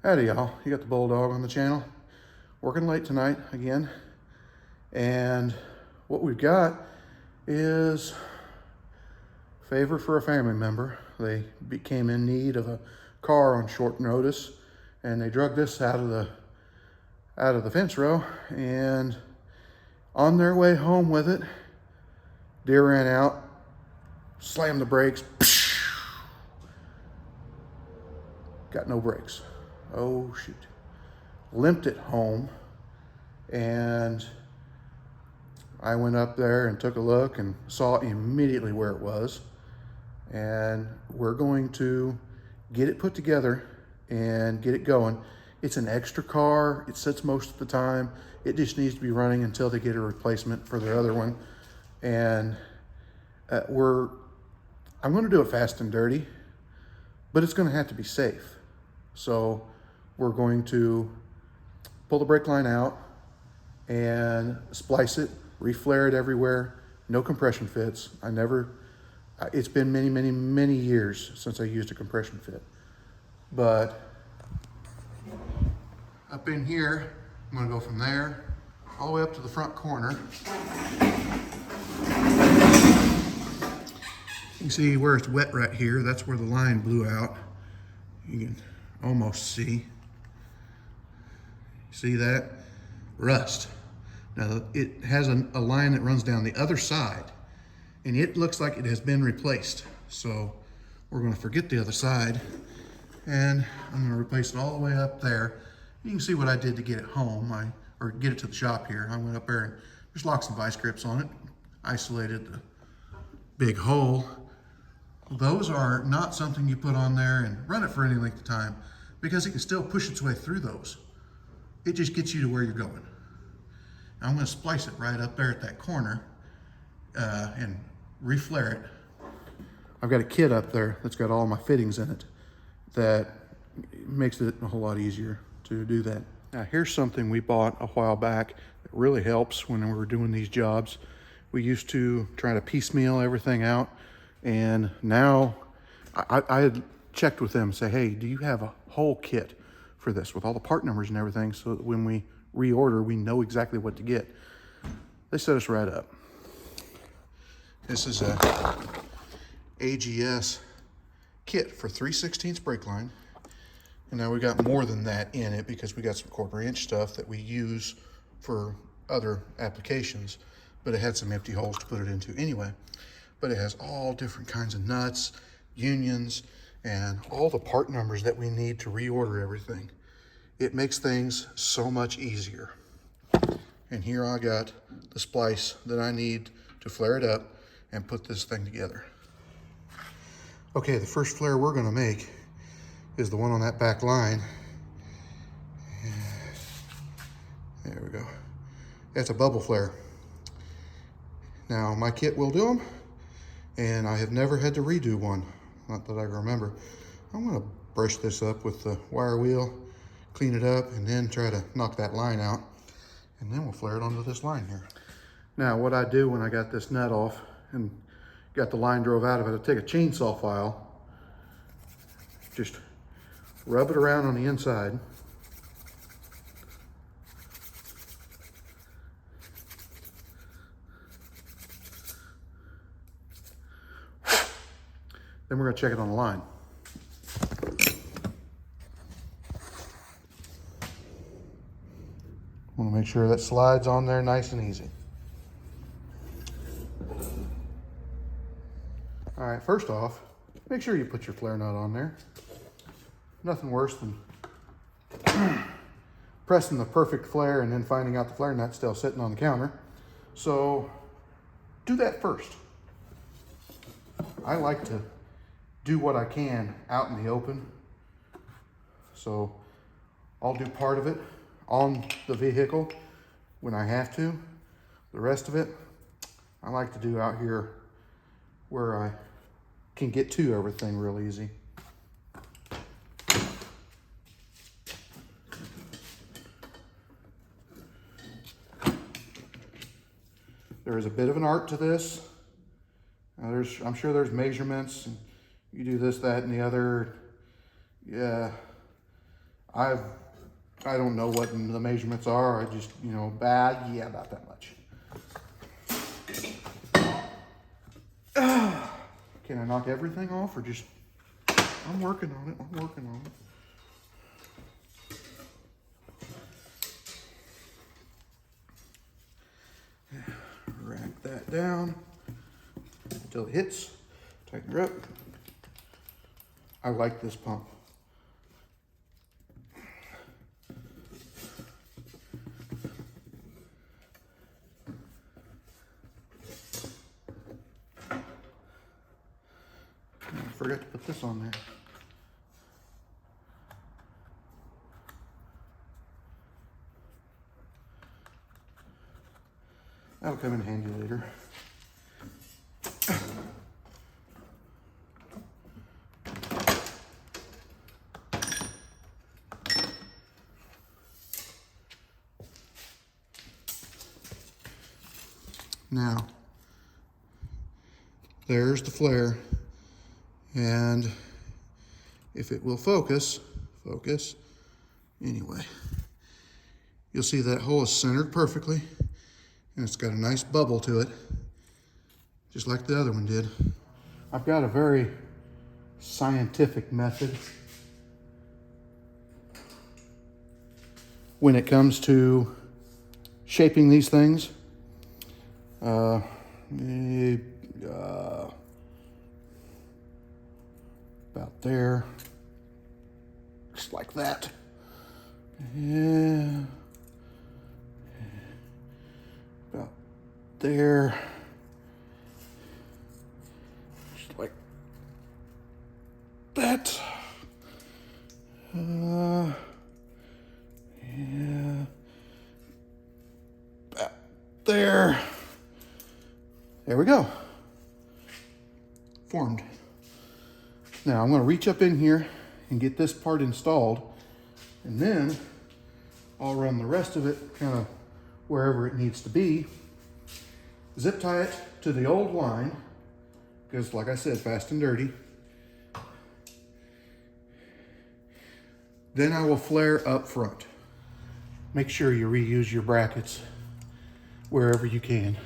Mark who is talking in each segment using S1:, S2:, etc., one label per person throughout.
S1: Howdy y'all, you got the Bulldog on the channel. Working late tonight again. And what we've got is a favor for a family member. They became in need of a car on short notice and they drug this out of the fence row, and on their way home with it, deer ran out, slammed the brakes, got no brakes. Oh shoot. Limped it home, and I went up there and took a look and saw immediately where it was. And we're going to get it put together and get it going. It's an extra car. It sits most of the time. It just needs to be running until they get a replacement for their other one. And I'm going to do it fast and dirty, but it's going to have to be safe. So we're going to pull the brake line out and splice it, reflare it everywhere. No compression fits. It's been many years since I used a compression fit. But up in here, I'm gonna go from there all the way up to the front corner. You can see where it's wet right here. That's where the line blew out. You can almost see. See that? Rust. Now it has a line that runs down the other side, and it looks like it has been replaced. So we're going to forget the other side, and I'm going to replace it all the way up there. You can see what I did to get it home, or get it to the shop here. I went up there and just locked some vice grips on it, isolated the big hole. Those are not something you put on there and run it for any length of time, because it can still push its way through those. It just gets you to where you're going. I'm going to splice it right up there at that corner and reflare it. I've got a kit up there that's got all my fittings in it that makes it a whole lot easier to do that. Now here's something we bought a while back that really helps when we were doing these jobs. We used to try to piecemeal everything out, and now I had checked with them and say, hey, do you have a whole kit for this with all the part numbers and everything, so that when we reorder, we know exactly what to get. They set us right up. This is a AGS kit for 3/16 brake line. And now we got more than that in it because we got some 1/4 inch stuff that we use for other applications, but it had some empty holes to put it into anyway. But it has all different kinds of nuts, unions, and all the part numbers that we need to reorder everything. It makes things so much easier. And here I got the splice that I need to flare it up and put this thing together. Okay, the first flare we're gonna make is the one on that back line. There we go. That's a bubble flare. Now my kit will do them, and I have never had to redo one, not that I can remember. I'm gonna brush this up with the wire wheel, clean it up, and then try to knock that line out, and then we'll flare it onto this line here. Now what I do when I got this nut off and got the line drove out of it, I take a chainsaw file, just rub it around on the inside, then we're going to check it on the line. Want to make sure that slides on there nice and easy. All right, first off, make sure you put your flare nut on there. Nothing worse than pressing the perfect flare and then finding out the flare nut's still sitting on the counter. So do that first. I like to do what I can out in the open. So I'll do part of it on the vehicle when I have to. The rest of it, I like to do out here where I can get to everything real easy. There is a bit of an art to this. I'm sure there's measurements, and you do this, that, and the other. Yeah, I don't know what the measurements are. I just, you know, bad, yeah, about that much. Can I knock everything off or just, I'm working on it, I'm working on it. Rack that down until it hits, tighten her up. I like this pump. I forgot to put this on there. That'll come in handy later. Now, there's the flare, and if it will focus, anyway, you'll see that hole is centered perfectly, and it's got a nice bubble to it, just like the other one did. I've got a very scientific method when it comes to shaping these things. About there, just like that. Yeah, about there, just like that. Yeah, about there. There we go. Formed. Now I'm going to reach up in here and get this part installed, and then I'll run the rest of it kind of wherever it needs to be. Zip tie it to the old line, because like I said, fast and dirty. Then I will flare up front. Make sure you reuse your brackets wherever you can.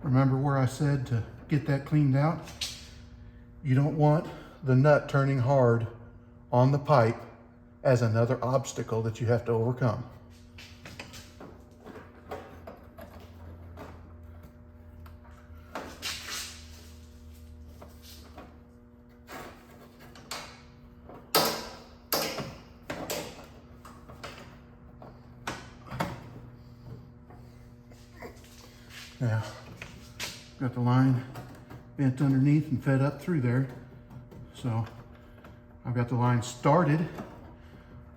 S1: Remember where I said to get that cleaned out? You don't want the nut turning hard on the pipe as another obstacle that you have to overcome. Now, got the line bent underneath and fed up through there. So I've got the line started.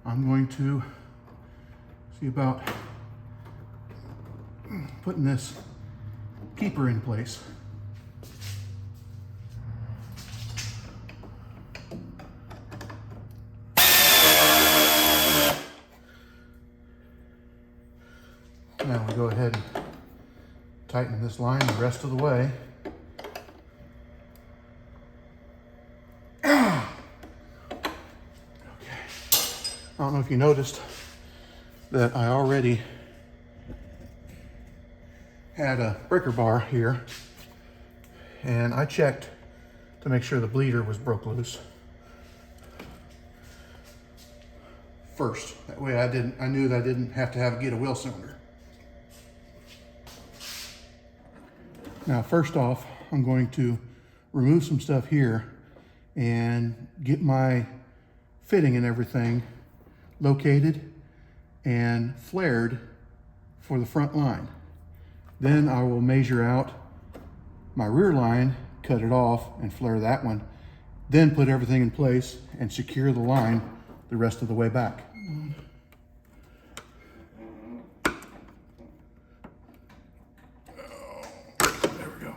S1: I'm going to see about putting this keeper in place. Now we go ahead and tighten this line the rest of the way. Okay. I don't know if you noticed that I already had a breaker bar here, and I checked to make sure the bleeder was broke loose first. That way I knew that I didn't have to get a wheel cylinder. Now, first off, I'm going to remove some stuff here and get my fitting and everything located and flared for the front line. Then I will measure out my rear line, cut it off, and flare that one. Then put everything in place and secure the line the rest of the way back. There we go.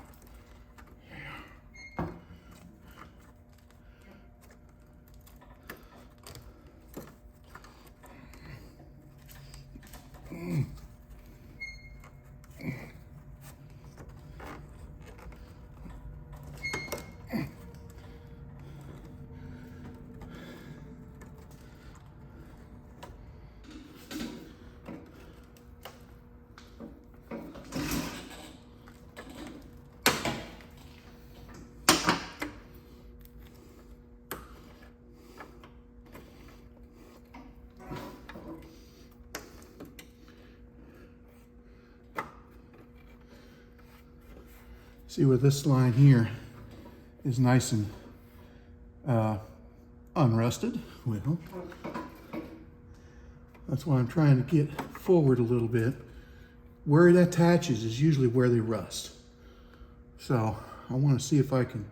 S1: See where this line here is nice and unrusted? Well, that's why I'm trying to get forward a little bit. Where it attaches is usually where they rust. So I want to see if I can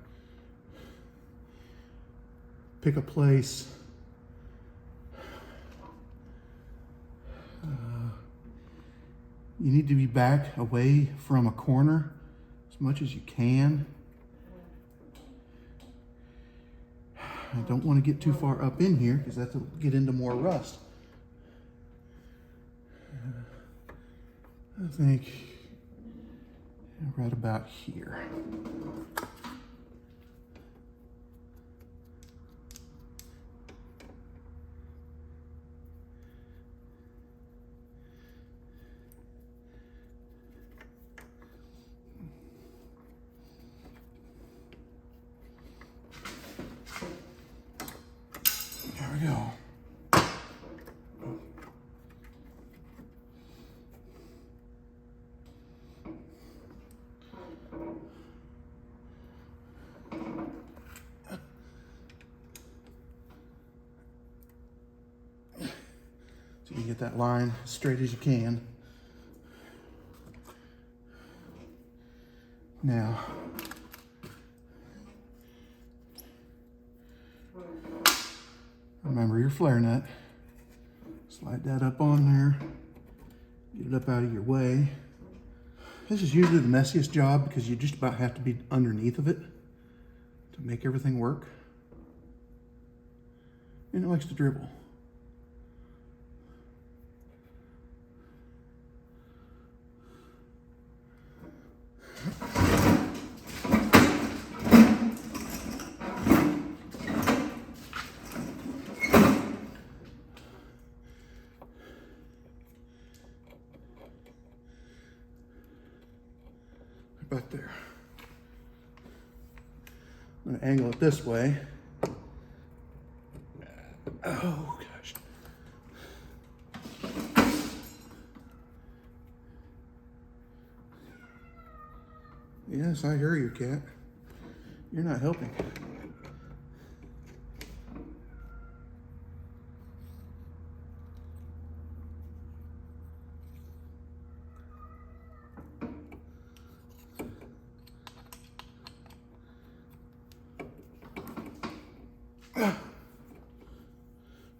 S1: pick a place. You need to be back away from a corner as much as you can. I don't want to get too far up in here because that'll get into more rust. I think right about here. There we go. So you get that line as straight as you can. Now, remember your flare nut. Slide that up on there. Get it up out of your way. This is usually the messiest job because you just about have to be underneath of it to make everything work. And it likes to dribble. About there. I'm going to angle it this way. Oh gosh. Yes, I hear you, cat. You're not helping.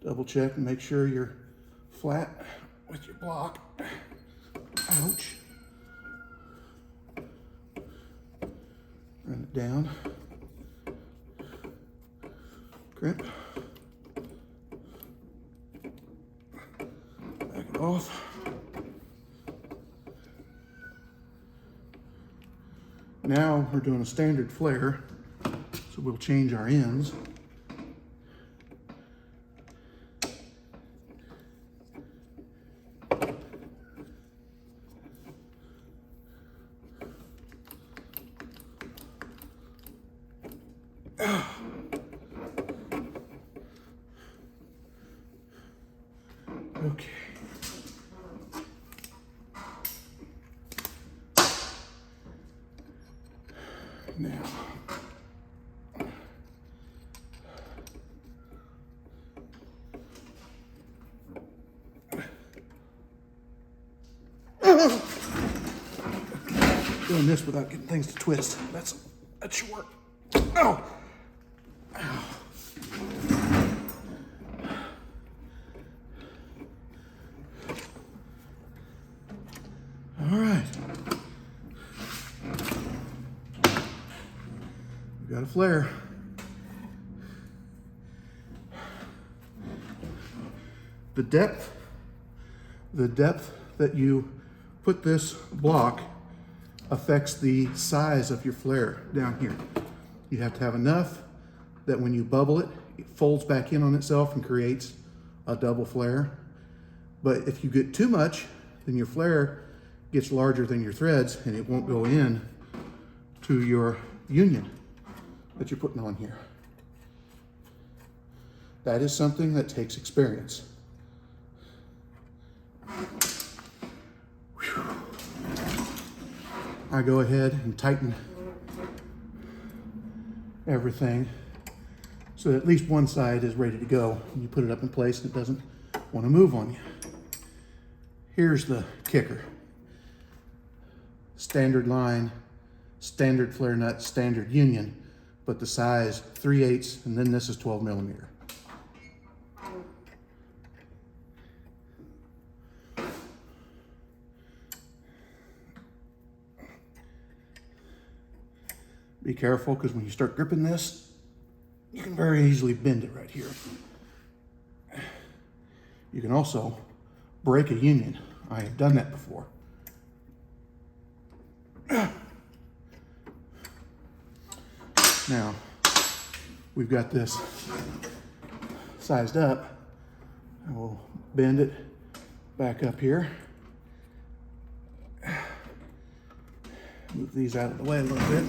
S1: Double check and make sure you're flat with your block. Ouch. Run it down. Crimp. Back it off. Now we're doing a standard flare, so we'll change our ends. Okay. Now, doing this without getting things to twist. That's your work. Oh. All right. We got a flare. The depth that you put this block affects the size of your flare down here. You have to have enough that when you bubble it, it folds back in on itself and creates a double flare. But if you get too much, then your flare gets larger than your threads and it won't go in to your union that you're putting on here. That is something that takes experience. I go ahead and tighten everything so that at least one side is ready to go. You put it up in place and it doesn't want to move on you. Here's the kicker. Standard line, standard flare nut, standard union, but the size 3/8, and then this is 12 millimeter. Be careful, because when you start gripping this, you can very easily bend it right here. You can also break a union. I have done that before. Now, we've got this sized up. I will bend it back up here. Move these out of the way a little bit.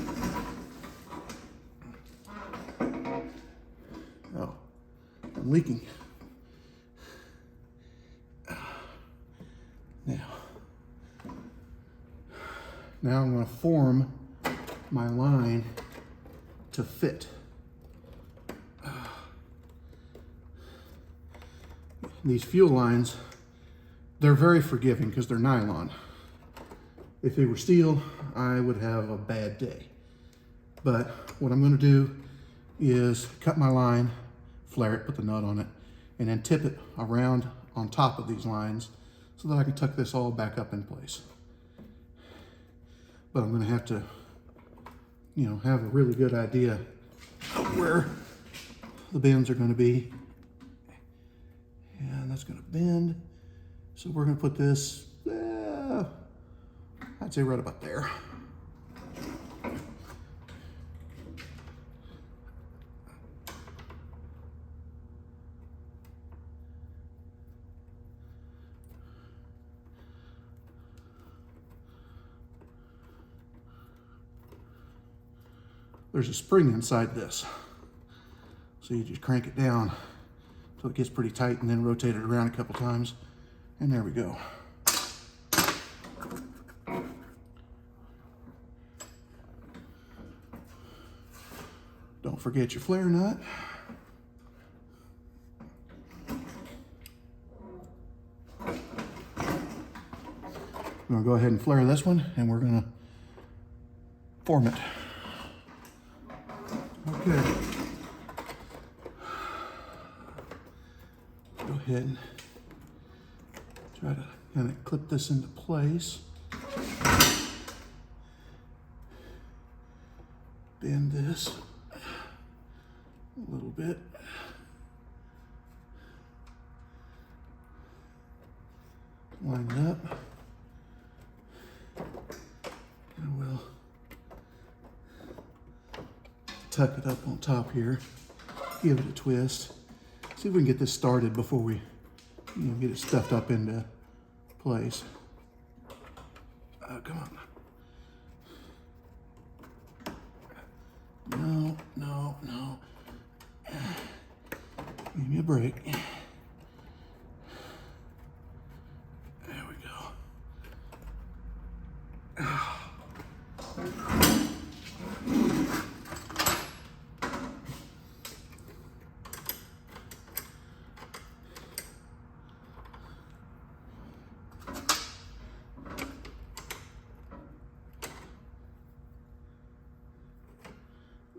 S1: Oh, I'm leaking. Now I'm going to form my line to fit. These fuel lines, they're very forgiving because they're nylon. If they were steel, I would have a bad day. But what I'm going to do is cut my line, flare it, put the nut on it, and then tip it around on top of these lines so that I can tuck this all back up in place. But I'm going to have to, have a really good idea of where the bends are going to be. And that's going to bend. So we're going to put this, I'd say right about there. There's a spring inside this. So you just crank it down until it gets pretty tight and then rotate it around a couple times. And there we go. Don't forget your flare nut. I'm gonna go ahead and flare this one and we're gonna form it. Okay. Go ahead and try to kind of clip this into place. Bend this a little bit. Line it up. And we'll tuck it up on top here. Give it a twist. See if we can get this started before we get it stuffed up into place. Come on. No. Give me a break. There we go.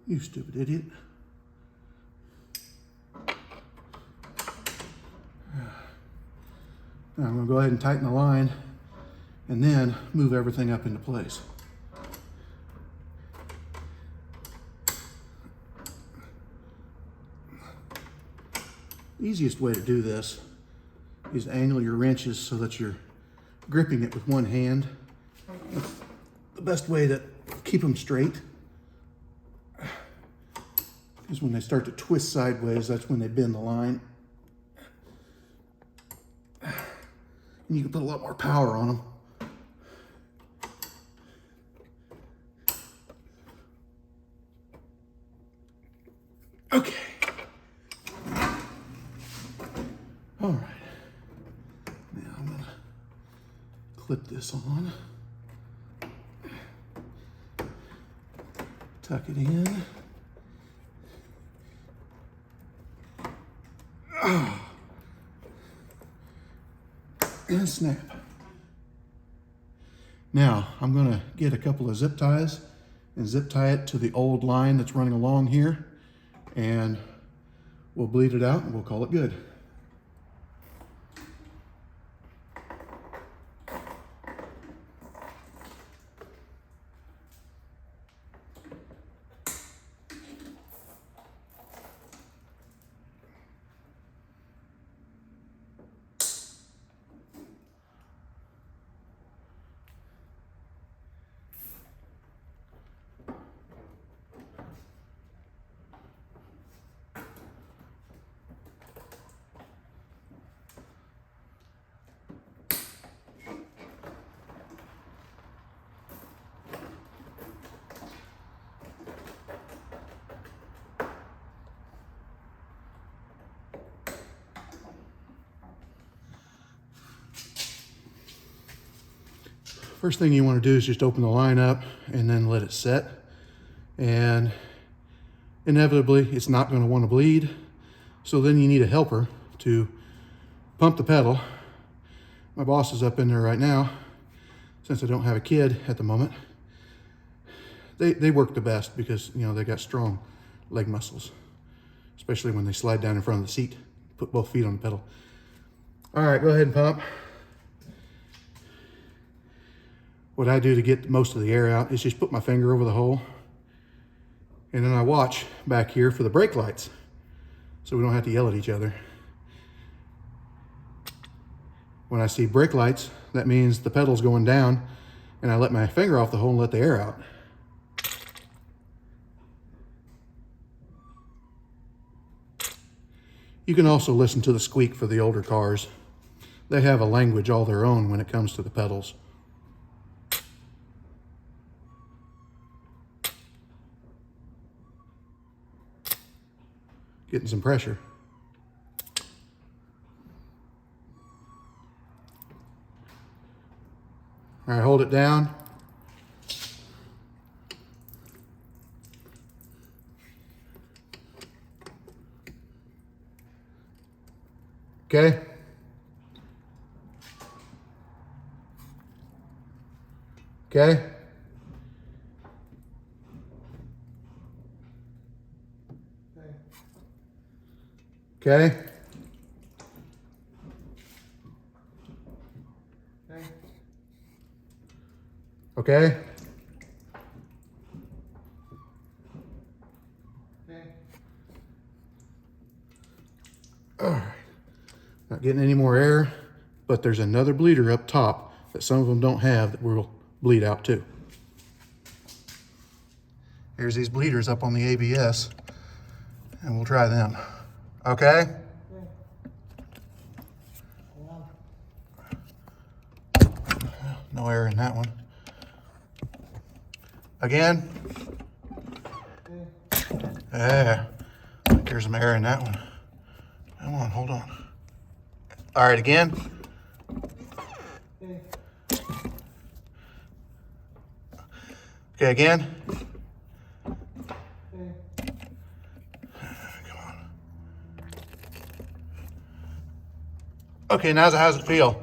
S1: You stupid idiot. Now I'm going to go ahead and tighten the line and then move everything up into place. The easiest way to do this is to angle your wrenches so that you're gripping it with one hand. That's the best way to keep them straight. Because when they start to twist sideways, that's when they bend the line. And you can put a lot more power on them. Okay. All right. Now I'm gonna clip this on. Tuck it in. And snap. Now I'm gonna get a couple of zip ties and zip tie it to the old line that's running along here, and we'll bleed it out and we'll call it good. First thing you want to do is just open the line up and then let it set. And inevitably, it's not going to want to bleed. So then you need a helper to pump the pedal. My boss is up in there right now, since I don't have a kid at the moment. They work the best because, you know, they got strong leg muscles, especially when they slide down in front of the seat, put both feet on the pedal. All right, go ahead and pump. What I do to get most of the air out is just put my finger over the hole, and then I watch back here for the brake lights so we don't have to yell at each other. When I see brake lights, that means the pedal's going down, and I let my finger off the hole and let the air out. You can also listen to the squeak for the older cars. They have a language all their own when it comes to the pedals. Getting some pressure. All right, hold it down. Okay. Okay. Okay. Okay. All right. Not getting any more air, but there's another bleeder up top that some of them don't have that will bleed out too. Here's these bleeders up on the ABS, and we'll try them. Okay? No air in that one. Again. Yeah. There's some air in that one. Come on, hold on. All right, again. Okay, again. Come on. Okay, how's it feel?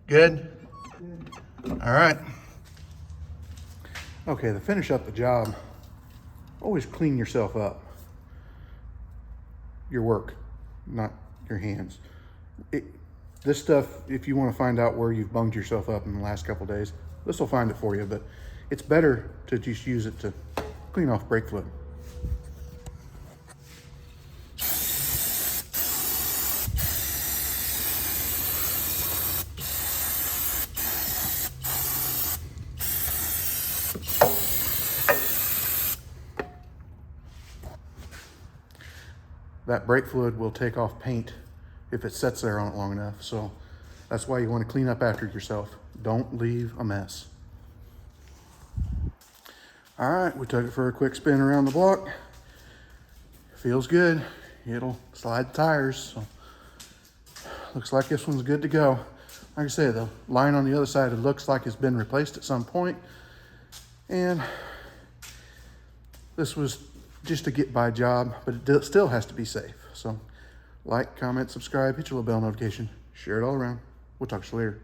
S1: Good? All right. Okay, to finish up the job, always clean yourself up. Your work, not your hands. This stuff, if you want to find out where you've bunged yourself up in the last couple days, this will find it for you, but it's better to just use it to clean off brake fluid. That brake fluid will take off paint if it sits there on it long enough. So that's why you want to clean up after yourself. Don't leave a mess. All right, we took it for a quick spin around the block. Feels good. It'll slide the tires. So looks like this one's good to go. Like I said, the line on the other side, it looks like it's been replaced at some point. And this was just a get by job, but it still has to be safe. So like, comment, subscribe, hit your little bell notification, share it all around. We'll talk to you later.